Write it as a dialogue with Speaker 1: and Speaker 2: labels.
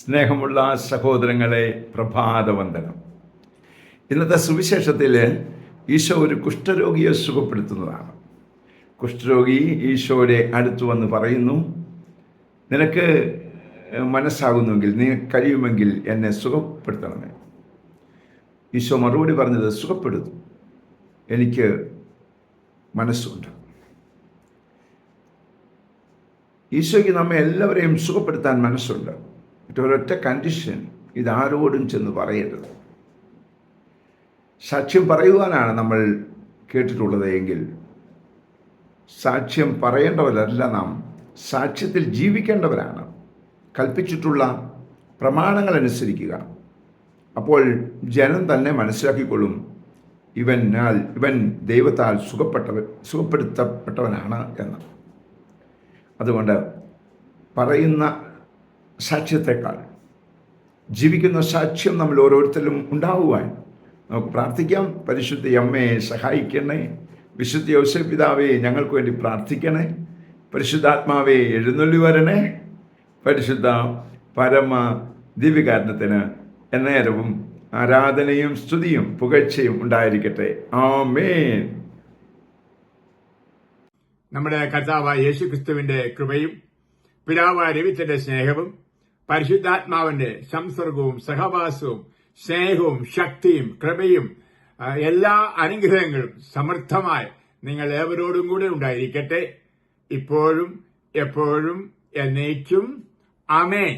Speaker 1: സ്നേഹമുള്ള സഹോദരങ്ങളെ, പ്രഭാതവന്ദനം. ഇന്നത്തെ സുവിശേഷത്തിൽ ഈശോ ഒരു കുഷ്ഠരോഗിയെ സുഖപ്പെടുത്തുന്നതാണ്. കുഷ്ഠരോഗി ഈശോയുടെ അടുത്ത് വന്ന് പറയുന്നു, നിനക്ക് മനസ്സാകുന്നുവെങ്കിൽ, നീ കഴിയുമെങ്കിൽ എന്നെ സുഖപ്പെടുത്തണമേ. ഈശോ മറുപടി പറഞ്ഞത്, സുഖപ്പെടുത്തും, എനിക്ക് മനസ്സുണ്ട്. ഈശോയ്ക്ക് നമ്മെ എല്ലാവരെയും സുഖപ്പെടുത്താൻ മനസ്സുണ്ട്. ഒരൊറ്റ കണ്ടീഷൻ, ഇതാരോടും ചെന്ന് പറയരുത്. സാക്ഷ്യം പറയുവാനാണ് നമ്മൾ കേട്ടിട്ടുള്ളത് എങ്കിൽ സാക്ഷ്യം പറയേണ്ടവരല്ല നാം, സാക്ഷ്യത്തിൽ ജീവിക്കേണ്ടവരാണ്. കൽപ്പിച്ചിട്ടുള്ള പ്രമാണങ്ങൾ അനുസരിക്കുക. അപ്പോൾ ജനം തന്നെ മനസ്സിലാക്കിക്കൊള്ളും, ഇവൻ ദൈവത്താൽ സുഖപ്പെടുത്തപ്പെട്ടവനാണ് എന്ന്. അതുകൊണ്ട് പറയുന്ന സാക്ഷ്യത്തെക്കാൾ ജീവിക്കുന്ന സാക്ഷ്യം നമ്മൾ ഓരോരുത്തരിലും ഉണ്ടാവുവാൻ നമുക്ക് പ്രാർത്ഥിക്കാം. പരിശുദ്ധ അമ്മയെ സഹായിക്കണേ. വിശുദ്ധ യോസേപ്പ് പിതാവേ, ഞങ്ങൾക്ക് വേണ്ടി പ്രാർത്ഥിക്കണേ. പരിശുദ്ധാത്മാവേ, എഴുന്നള്ളി വരണേ. പരിശുദ്ധ പരമ ദിവ്യകാരുണ്യത്തിന് എന്നേരവും ആരാധനയും സ്തുതിയും പുകഴ്ചയും ഉണ്ടായിരിക്കട്ടെ. ആമേൻ.
Speaker 2: നമ്മുടെ കർത്താവായ യേശുക്രിസ്തുവിന്റെ കൃപയും പിതാവായ ദൈവത്തിന്റെ സ്നേഹവും പരിശുദ്ധാത്മാവിന്റെ സംസർഗവും സഹവാസവും സ്നേഹവും ശക്തിയും കൃപയും എല്ലാ അനുഗ്രഹങ്ങളും സമൃദ്ധമായി നിങ്ങൾ ഏവരോടും കൂടെ ഉണ്ടായിരിക്കട്ടെ, ഇപ്പോഴും എപ്പോഴും എന്നേക്കും. ആമേൻ.